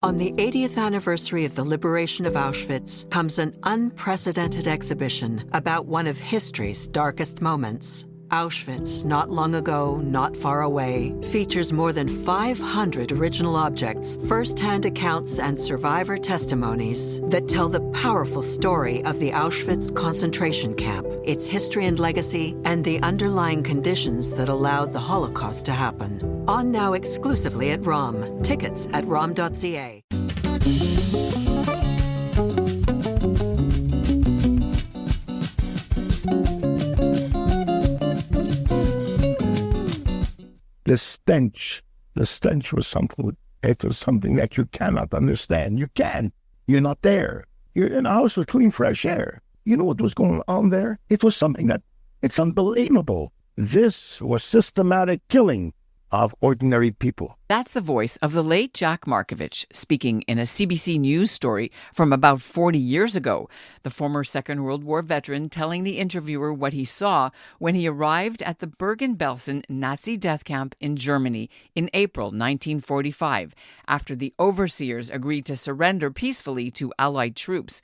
On the 80th anniversary of the liberation of Auschwitz comes an unprecedented exhibition about one of history's darkest moments. Auschwitz, not long ago, not far away, features more than 500 original objects, first-hand accounts, and survivor testimonies that tell the powerful story of the Auschwitz concentration camp, its history and legacy, and the underlying conditions that allowed the Holocaust to happen. On now exclusively at ROM. Tickets at rom.ca. The stench was something, it was something that you cannot understand. You can't. You're not there. You're in a house with clean, fresh air. You know what was going on there? It was something that, it's unbelievable. This was systematic killing of ordinary people. That's the voice of the late Jack Marcovitch speaking in a CBC News story from about 40 years ago. The former Second World War veteran telling the interviewer what he saw when he arrived at the Bergen-Belsen Nazi death camp in Germany in April 1945, after the overseers agreed to surrender peacefully to Allied troops.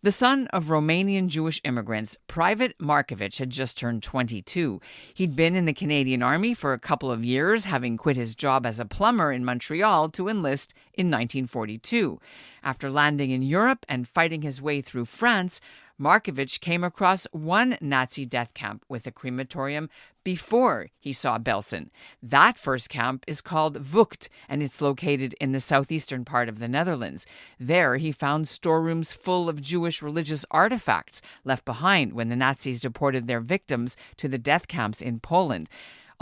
The son of Romanian Jewish immigrants, Private Marcovitch had just turned 22. He'd been in the Canadian Army for a couple of years, having quit his job as a plumber in Montreal to enlist in 1942. After landing in Europe and fighting his way through France, Marcovitch came across one Nazi death camp with a crematorium before he saw Belsen. That first camp is called Vught, and it's located in the southeastern part of the Netherlands. There he found storerooms full of Jewish religious artifacts left behind when the Nazis deported their victims to the death camps in Poland.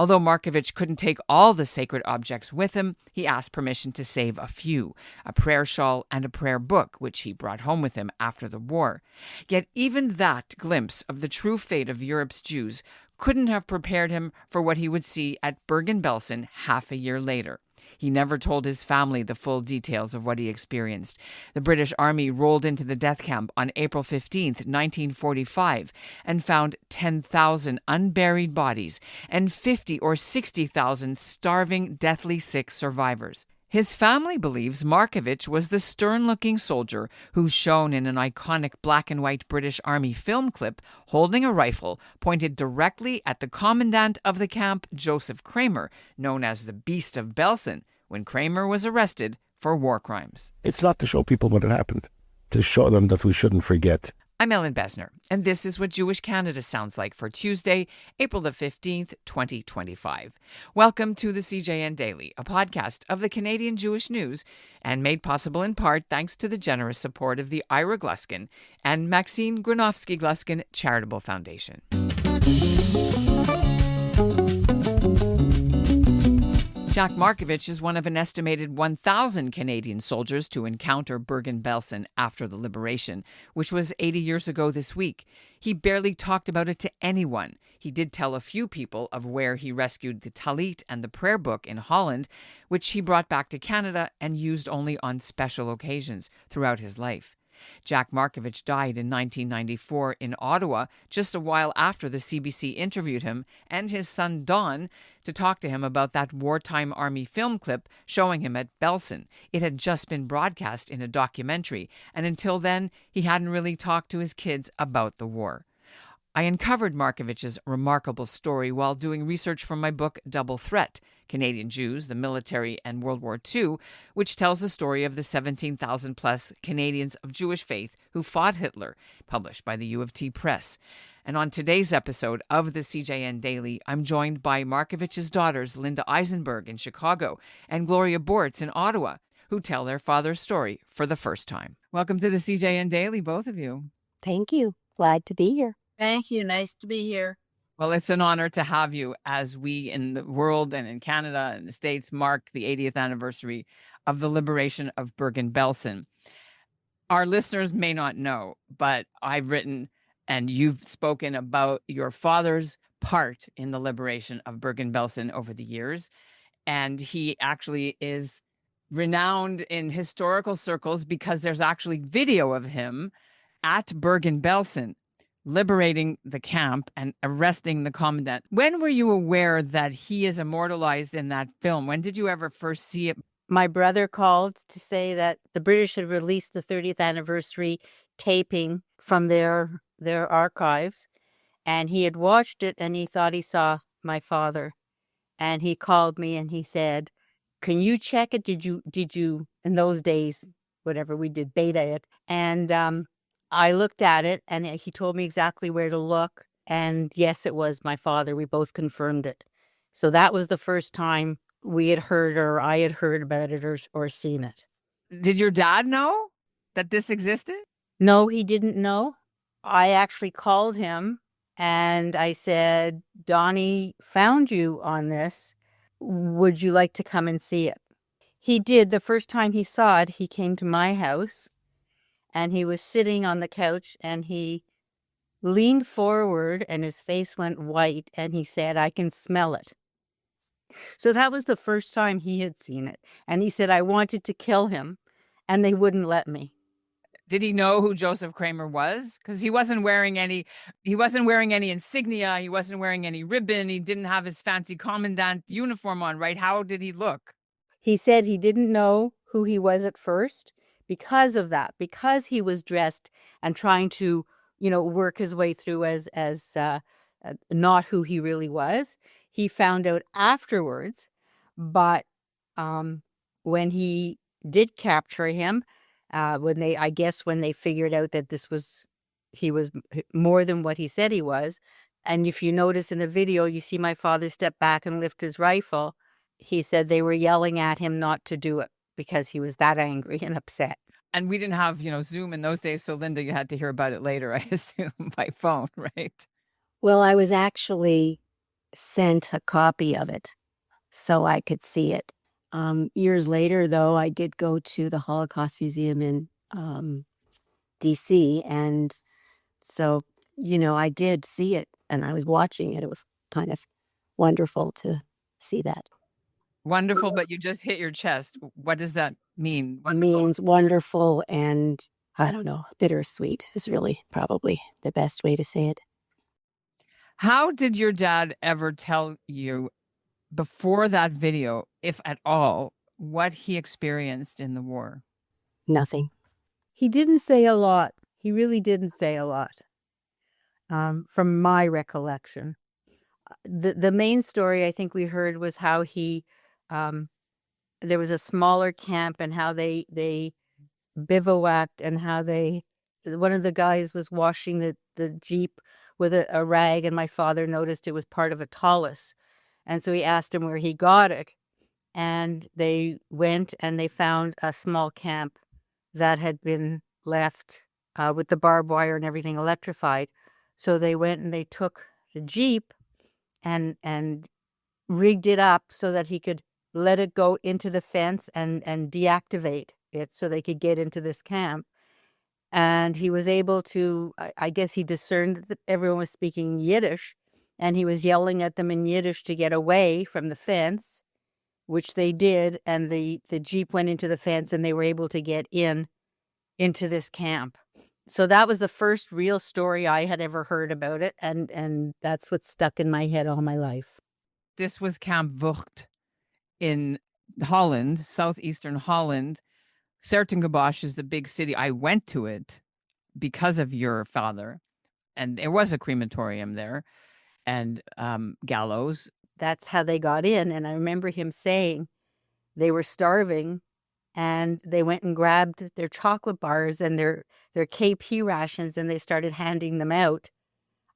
Although Marcovitch couldn't take all the sacred objects with him, he asked permission to save a few, a prayer shawl and a prayer book, which he brought home with him after the war. Yet even that glimpse of the true fate of Europe's Jews couldn't have prepared him for what he would see at Bergen-Belsen half a year later. He never told his family the full details of what he experienced. The British Army rolled into the death camp on April 15, 1945, and found 10,000 unburied bodies and 50 or 60,000 starving, deathly sick survivors. His family believes Marcovitch was the stern-looking soldier who's shown in an iconic black-and-white British Army film clip holding a rifle pointed directly at the commandant of the camp, Josef Kramer, known as the Beast of Belsen, when Kramer was arrested for war crimes. It's not to show people what had happened, to show them that we shouldn't forget. I'm Ellen Besner, and this is what Jewish Canada sounds like for Tuesday, April the 15th, 2025. Welcome to the CJN Daily, a podcast of the Canadian Jewish News, and made possible in part thanks to the generous support of the Ira Gluskin and Maxine Granovsky-Gluskin Charitable Foundation. Jack Marcovitch is one of an estimated 1,000 Canadian soldiers to encounter Bergen-Belsen after the liberation, which was 80 years ago this week. He barely talked about it to anyone. He did tell a few people of where he rescued the Talit and the prayer book in Holland, which he brought back to Canada and used only on special occasions throughout his life. Jack Marcovitch died in 1994 in Ottawa, just a while after the CBC interviewed him and his son Don to talk to him about that wartime Army film clip showing him at Belsen. It had just been broadcast in a documentary, and until then, he hadn't really talked to his kids about the war. I uncovered Marcovitch's remarkable story while doing research for my book Double Threat, Canadian Jews, the Military, and World War II, which tells the story of the 17,000-plus Canadians of Jewish faith who fought Hitler, published by the U of T Press. And on today's episode of the CJN Daily, I'm joined by Marcovitch's daughters, Linda Eisenberg in Chicago and Gloria Borts in Ottawa, who tell their father's story for the first time. Welcome to the CJN Daily, both of you. Thank you. Glad to be here. Thank you. Nice to be here. Well, it's an honor to have you as we in the world and in Canada and the States mark the 80th anniversary of the liberation of Bergen-Belsen. Our listeners may not know, but I've written and you've spoken about your father's part in the liberation of Bergen-Belsen over the years. And he actually is renowned in historical circles because there's actually video of him at Bergen-Belsen liberating the camp and arresting the commandant. When were you aware that he is immortalized in that film? When did you ever first see it? My brother called to say that the British had released the 30th anniversary taping from their archives, and he had watched it and he thought he saw my father. And he called me and he said, "Can you check it? Did you in those days, whatever we did, beta it?" And I looked at it and he told me exactly where to look. And yes, it was my father. We both confirmed it. So that was the first time we had heard, or I had heard about it, or seen it. Did your dad know that this existed? No, he didn't know. I actually called him and I said, "Donnie found you on this. Would you like to come and see it?" He did. The first time he saw it, he came to my house and he was sitting on the couch and he leaned forward and his face went white and he said, "I can smell it." So that was the first time he had seen it. And he said, "I wanted to kill him and they wouldn't let me." Did he know who Josef Kramer was? Because he wasn't wearing any insignia, he wasn't wearing any ribbon, he didn't have his fancy commandant uniform on, right? How did he look? He said he didn't know who he was at first because of that, because he was dressed and trying to, work his way through as not who he really was. He found out afterwards, but when he did capture him, when they figured out that he was more than what he said he was. And if you notice in the video, you see my father step back and lift his rifle. He said they were yelling at him not to do it because he was that angry and upset. And we didn't have, Zoom in those days, so Linda, you had to hear about it later, I assume, by phone, right? Well, I was actually sent a copy of it so I could see it. Years later, though, I did go to the Holocaust Museum in DC, and so, I did see it, and I was watching it. It was kind of wonderful to see that. Wonderful, but you just hit your chest. What does that mean? It means wonderful and, I don't know, bittersweet is really probably the best way to say it. How did your dad ever tell you before that video, if at all, what he experienced in the war? Nothing. He didn't say a lot. He really didn't say a lot, from my recollection. The main story I think we heard was how there was a smaller camp and how they bivouacked and how one of the guys was washing the Jeep with a rag, and my father noticed it was part of a talus. And so he asked him where he got it. And they went and they found a small camp that had been left with the barbed wire and everything electrified. So they went and they took the Jeep and rigged it up so that he could let it go into the fence and deactivate it so they could get into this camp. And he was able to, I guess he discerned that everyone was speaking Yiddish, and he was yelling at them in Yiddish to get away from the fence, which they did. And the Jeep went into the fence and they were able to get into this camp. So that was the first real story I had ever heard about it. And that's what stuck in my head all my life. This was Camp Vught in Holland, southeastern Holland. Sertogenbosch is the big city. I went to it because of your father, and there was a crematorium there and gallows. That's how they got in. And I remember him saying they were starving and they went and grabbed their chocolate bars and their KP rations and they started handing them out.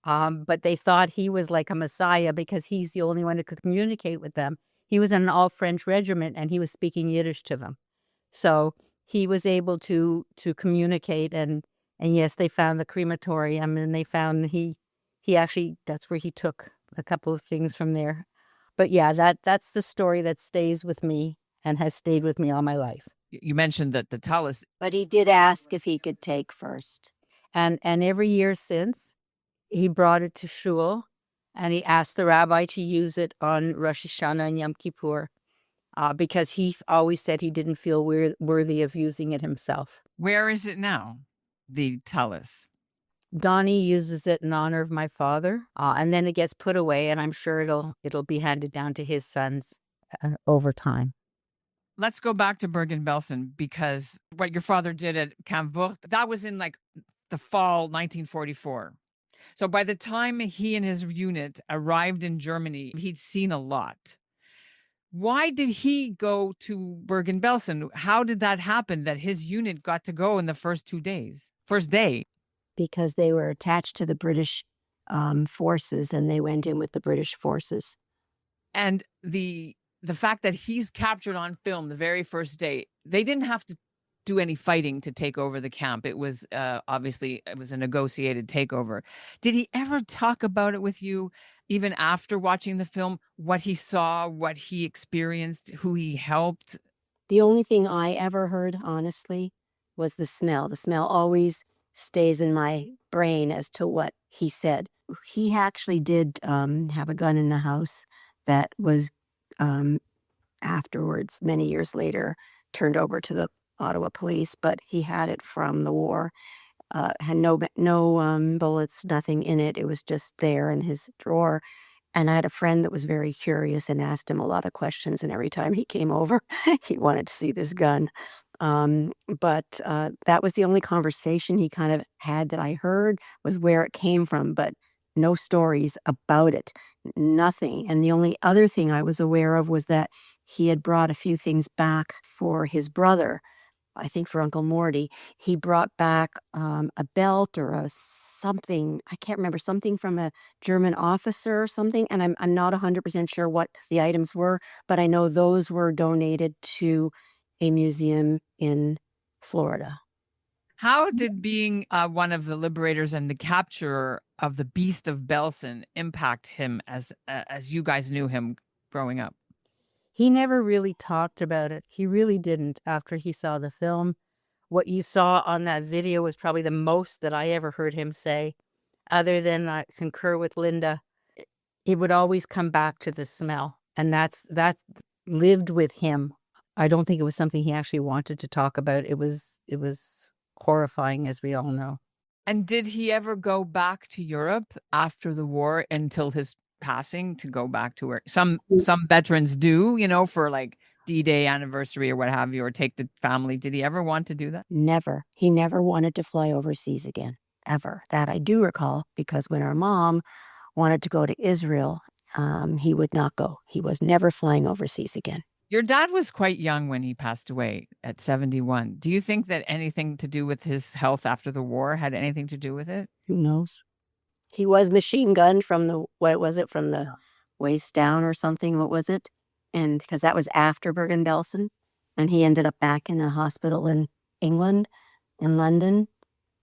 But they thought he was like a messiah because he's the only one who could communicate with them. He was in an all-French regiment and he was speaking Yiddish to them. So he was able to communicate, and yes, they found the crematorium, and they found he actually, that's where he took a couple of things from there. But yeah, that's the story that stays with me and has stayed with me all my life. You mentioned that the talus. But he did ask if he could take first. And every year since, he brought it to shul, and he asked the rabbi to use it on Rosh Hashanah and Yom Kippur. Because he always said he didn't feel worthy of using it himself. Where is it now, the talus? Donnie uses it in honor of my father, and then it gets put away, and I'm sure it'll be handed down to his sons over time. Let's go back to Bergen-Belsen, because what your father did at Camp Vert, that was in like the fall 1944. So by the time he and his unit arrived in Germany, he'd seen a lot. Why did he go to Bergen-Belsen? How did that happen that his unit got to go in the first 2 days? First day? Because they were attached to the British forces, and they went in with the British forces. And the fact that he's captured on film the very first day, they didn't have to do any fighting to take over the camp. It was obviously it was a negotiated takeover. Did he ever talk about it with you, even after watching the film, what he saw, what he experienced, who he helped? The only thing I ever heard, honestly, was the smell. The smell always stays in my brain as to what he said. He actually did have a gun in the house that was afterwards, many years later, turned over to the Ottawa police, but he had it from the war. Had no bullets, nothing in it. It was just there in his drawer. And I had a friend that was very curious and asked him a lot of questions. And every time he came over, he wanted to see this gun. But that was the only conversation he kind of had that I heard, was where it came from, but no stories about it, nothing. And the only other thing I was aware of was that he had brought a few things back for his brother. I think for Uncle Morty. He brought back a belt or a something. I can't remember, something from a German officer or something. And I'm not 100% sure what the items were, but I know those were donated to a museum in Florida. How did being one of the liberators and the capturer of the Beast of Belsen impact him as you guys knew him growing up? He never really talked about it. He really didn't after he saw the film. What you saw on that video was probably the most that I ever heard him say, other than I concur with Linda. It would always come back to the smell, and that lived with him. I don't think it was something he actually wanted to talk about. It was horrifying, as we all know. And did he ever go back to Europe after the war until his passing, to go back to where some veterans do, for like D-Day anniversary or what have you, or take the family? Did he ever want to do that? Never. He never wanted to fly overseas again, ever. That I do recall, because when our mom wanted to go to Israel, he would not go. He was never flying overseas again. Your dad was quite young when he passed away at 71. Do you think that anything to do with his health after the war had anything to do with it? Who knows? He was machine gunned from the, what was it, from the waist down or something? What was it? And because that was after Bergen-Belsen, and he ended up back in a hospital in England, in London.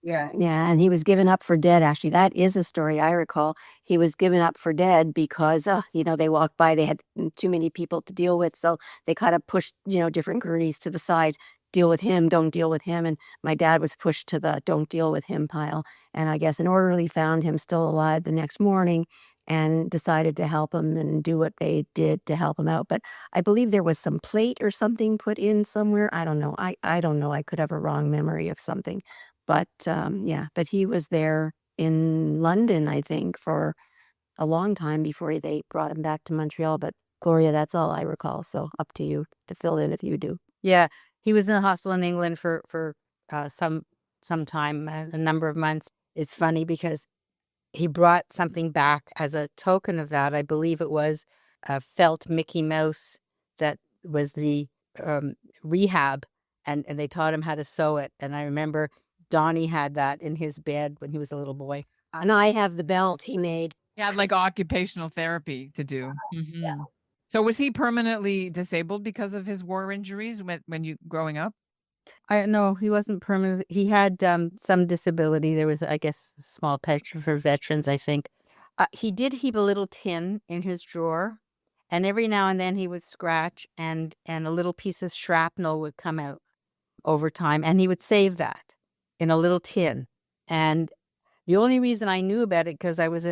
Yeah, and he was given up for dead. Actually, that is a story I recall. He was given up for dead because, they walked by, they had too many people to deal with, so they kind of pushed, different gurneys to the side. Deal with him, don't deal with him. And my dad was pushed to the don't deal with him pile. And I guess an orderly found him still alive the next morning and decided to help him and do what they did to help him out. But I believe there was some plate or something put in somewhere. I don't know. I don't know. I could have a wrong memory of something. But but he was there in London, I think, for a long time before they brought him back to Montreal. But Gloria, that's all I recall. So up to you to fill in if you do. Yeah, he was in the hospital in England for some time, a number of months. It's funny because he brought something back as a token of that. I believe it was a felt Mickey Mouse that was the rehab, and they taught him how to sew it. And I remember Donnie had that in his bed when he was a little boy. And I have the belt he made. He had like occupational therapy to do. Mm-hmm. Yeah. So was he permanently disabled because of his war injuries when you growing up? No, he wasn't permanent. He had some disability. There was, I guess, a small pension for veterans, I think. He did keep a little tin in his drawer, and every now and then he would scratch, and a little piece of shrapnel would come out over time, and he would save that in a little tin. And the only reason I knew about it, because I was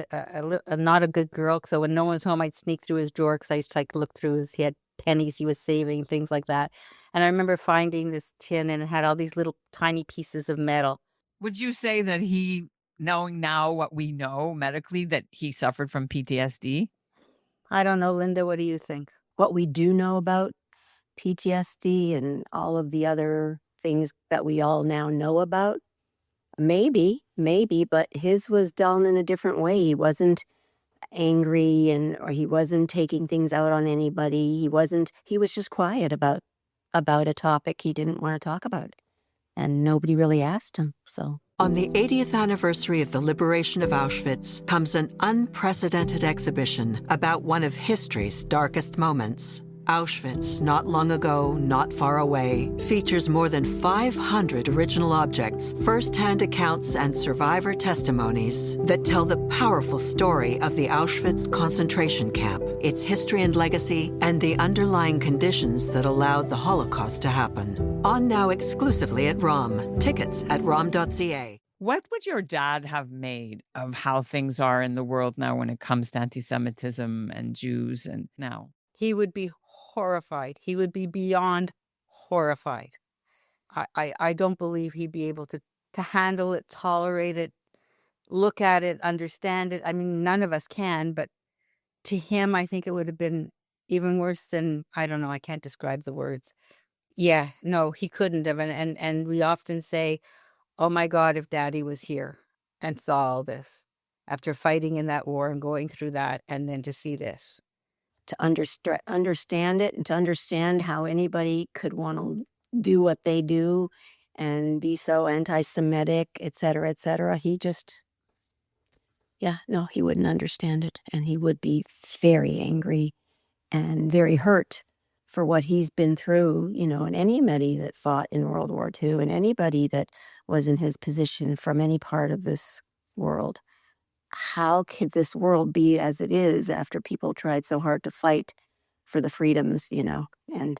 not a good girl, so when no one was home, I'd sneak through his drawer because I used to look through he had pennies he was saving, things like that. And I remember finding this tin, and it had all these little tiny pieces of metal. Would you say that he, knowing now what we know medically, that he suffered from PTSD? I don't know, Linda, what do you think? What we do know about PTSD and all of the other things that we all now know about? Maybe, but his was done in a different way. He wasn't angry or he wasn't taking things out on anybody. He was just quiet about a topic he didn't want to talk about. And nobody really asked him, so. On the 80th anniversary of the liberation of Auschwitz comes an unprecedented exhibition about one of history's darkest moments. Auschwitz, not long ago, not far away, features more than 500 original objects, first-hand accounts, and survivor testimonies that tell the powerful story of the Auschwitz concentration camp, its history and legacy, and the underlying conditions that allowed the Holocaust to happen. On now exclusively at ROM. Tickets at rom.ca. What would your dad have made of how things are in the world now when it comes to anti-Semitism and Jews and now? He would be horrified. He would be beyond horrified. I don't believe he'd be able to handle it, tolerate it, look at it, understand it. I mean, none of us can, but to him, I think it would have been even worse than, I don't know, I can't describe the words. Yeah, no, he couldn't have. And we often say, oh my God, if Daddy was here and saw all this after fighting in that war and going through that, and then to see this. To understand it and to understand how anybody could want to do what they do and be so anti-Semitic, et cetera, he just, he wouldn't understand it. And he would be very angry and very hurt for what he's been through, and anybody that fought in World War II and anybody that was in his position from any part of this world. How could this world be as it is after people tried so hard to fight for the freedoms, and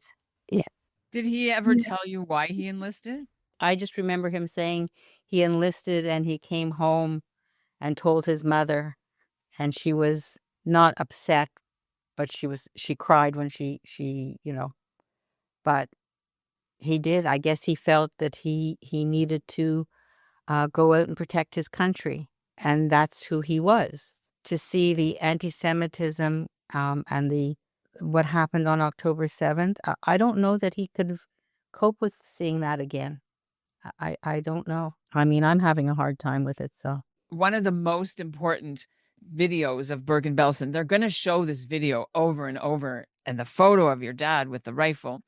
yeah. Did he ever tell you why he enlisted? I just remember him saying he enlisted and he came home and told his mother, and she was not upset, but she cried when she but he did. I guess he felt that he needed to go out and protect his country. And that's who he was. To see the anti-Semitism and what happened on October 7th, I don't know that he could cope with seeing that again. I don't know. I mean, I'm having a hard time with it, so. One of the most important videos of Bergen-Belsen, they're going to show this video over and over, and the photo of your dad with the rifle.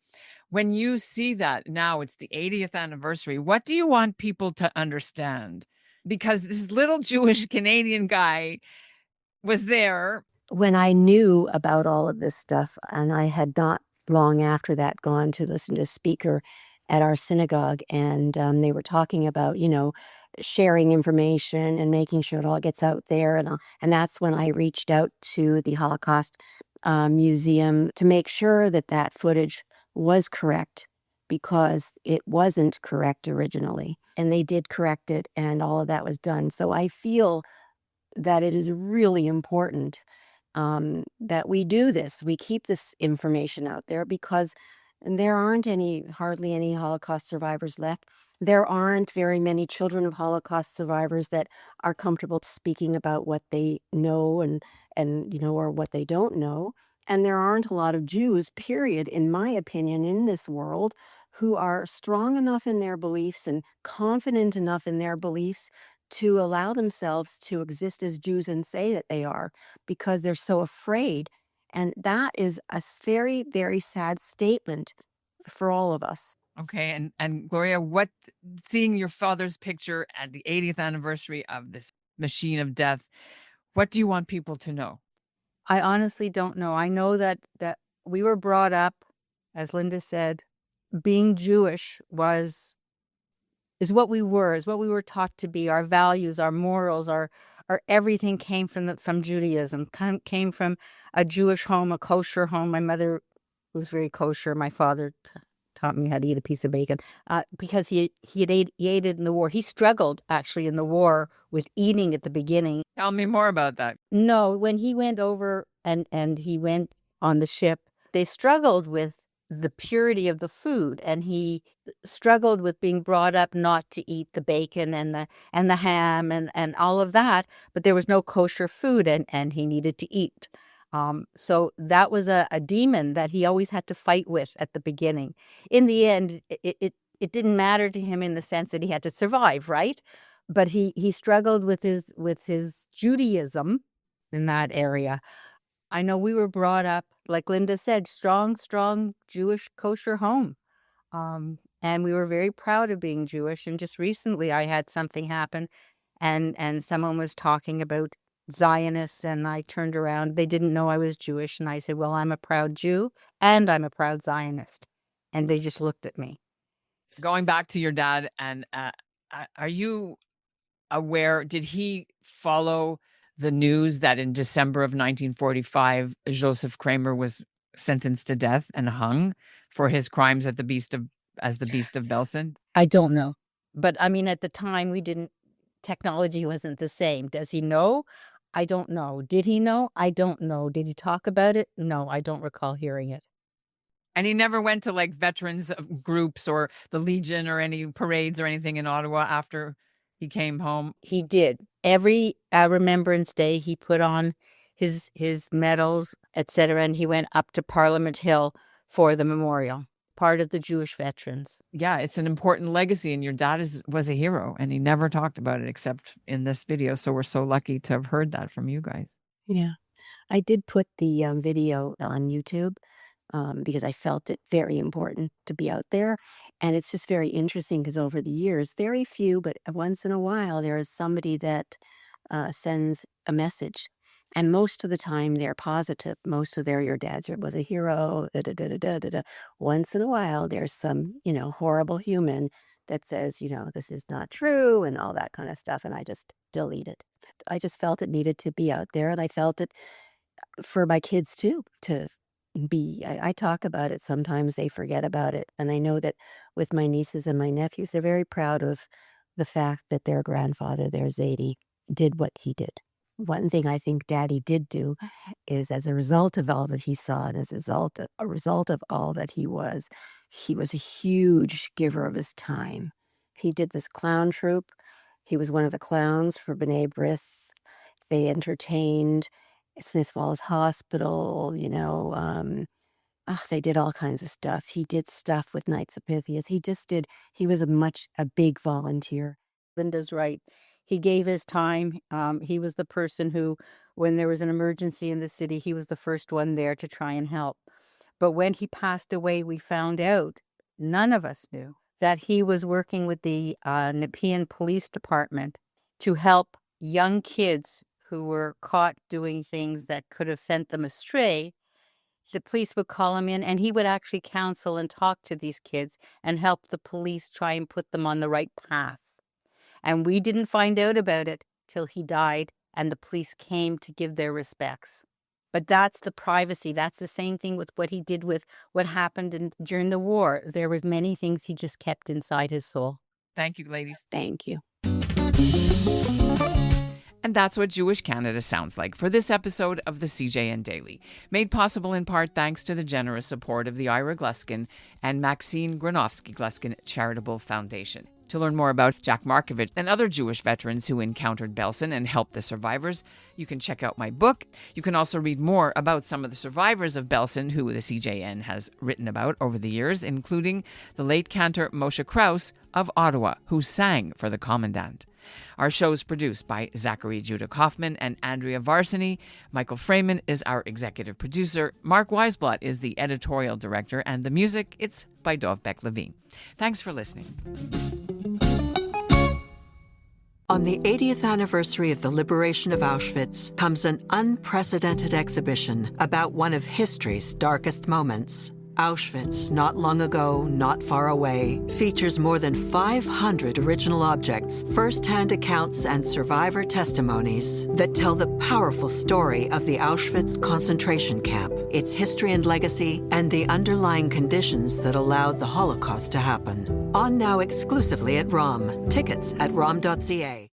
When you see that now, it's the 80th anniversary, what do you want people to understand? Because this little Jewish Canadian guy was there. When I knew about all of this stuff, and I had not long after that gone to listen to a speaker at our synagogue, and they were talking about, sharing information and making sure it all gets out there. And that's when I reached out to the Holocaust Museum to make sure that footage was correct, because it wasn't correct originally. And they did correct it, and all of that was done. So I feel that it is really important that we do this. We keep this information out there because there aren't hardly any Holocaust survivors left. There aren't very many children of Holocaust survivors that are comfortable speaking about what they know and or what they don't know. And there aren't a lot of Jews, period, in my opinion, in this world who are strong enough in their beliefs and confident enough in their beliefs to allow themselves to exist as Jews and say that they are, because they're so afraid. And that is a very, very sad statement for all of us. Okay. And Gloria, seeing your father's picture at the 80th anniversary of this machine of death, what do you want people to know? I honestly don't know. I know that we were brought up, as Linda said, being Jewish is what we were taught to be. Our values, our morals, our everything came from Judaism, came from a Jewish home, a kosher home. My mother was very kosher. My father taught me how to eat a piece of bacon because he ate it in the war. He struggled actually in the war with eating at the beginning. Tell me more about that. No, when he went over and he went on the ship, they struggled with the purity of the food, and he struggled with being brought up not to eat the bacon and the ham and all of that, but there was no kosher food, and he needed to eat. So that was a demon that he always had to fight with at the beginning. In the end, it didn't matter to him in the sense that he had to survive, right? But he struggled with his Judaism in that area. I know we were brought up, like Linda said, strong Jewish kosher home. And we were very proud of being Jewish. And just recently I had something happen and someone was talking about Zionists, and I turned around. They didn't know I was Jewish, and I said, well, I'm a proud Jew and I'm a proud Zionist. And they just looked at me. Going back to your dad, and are you aware, did he follow the news that in December of 1945, Josef Kramer was sentenced to death and hung for his crimes as the Beast of Belsen? I don't know. But I mean, at the time, technology wasn't the same. Does he know? I don't know. Did he know? I don't know. Did he talk about it? No, I don't recall hearing it. And he never went to like veterans groups or the Legion or any parades or anything in Ottawa after he came home? He did. Every Remembrance Day, he put on his medals, etc., and he went up to Parliament Hill for the memorial, part of the Jewish veterans. Yeah, it's an important legacy, and your dad was a hero, and he never talked about it except in this video. So we're so lucky to have heard that from you guys. Yeah. I did put the video on YouTube because I felt it very important to be out there. And it's just very interesting because over the years, very few, but once in a while, there is somebody that sends a message. And most of the time, they're positive. Most of your dad was a hero. Da, da, da, da, da, da, da. Once in a while, there's some, horrible human that says, this is not true and all that kind of stuff. And I just delete it. I just felt it needed to be out there. And I felt it for my kids too, to be. I talk about it. Sometimes they forget about it. And I know that with my nieces and my nephews, they're very proud of the fact that their grandfather, their Zadie, did what he did. One thing I think Daddy did do is, as a result of all that he saw and as a result of all that he was a huge giver of his time. He did this clown troupe. He was one of the clowns for B'nai B'rith. They entertained Smith Falls Hospital, they did all kinds of stuff. He did stuff with Knights of Pythias. He was a big volunteer. Linda's right. He gave his time. He was the person who, when there was an emergency in the city, he was the first one there to try and help. But when he passed away, we found out, none of us knew, that he was working with the Nepean Police Department to help young kids who were caught doing things that could have sent them astray. The police would call him in, and he would actually counsel and talk to these kids and help the police try and put them on the right path. And we didn't find out about it till he died and the police came to give their respects. But that's the privacy. That's the same thing with what he did with what happened during the war. There was many things he just kept inside his soul. Thank you, ladies. Thank you. And that's what Jewish Canada sounds like for this episode of the CJN Daily, made possible in part thanks to the generous support of the Ira Gluskin and Maxine Granovsky Gluskin Charitable Foundation. To learn more about Jack Marcovitch and other Jewish veterans who encountered Belsen and helped the survivors, you can check out my book. You can also read more about some of the survivors of Belsen who the CJN has written about over the years, including the late cantor Moshe Krauss of Ottawa, who sang for the commandant. Our show is produced by Zachary Judah Kaufman and Andrea Varsany. Michael Freeman is our executive producer. Mark Weisblatt is the editorial director, and the music, it's by Dovbek Levine. Thanks for listening. On the 80th anniversary of the liberation of Auschwitz comes an unprecedented exhibition about one of history's darkest moments. Auschwitz, Not Long Ago, Not Far Away, features more than 500 original objects, first-hand accounts, and survivor testimonies that tell the powerful story of the Auschwitz concentration camp, its history and legacy, and the underlying conditions that allowed the Holocaust to happen. On now exclusively at ROM. Tickets at rom.ca.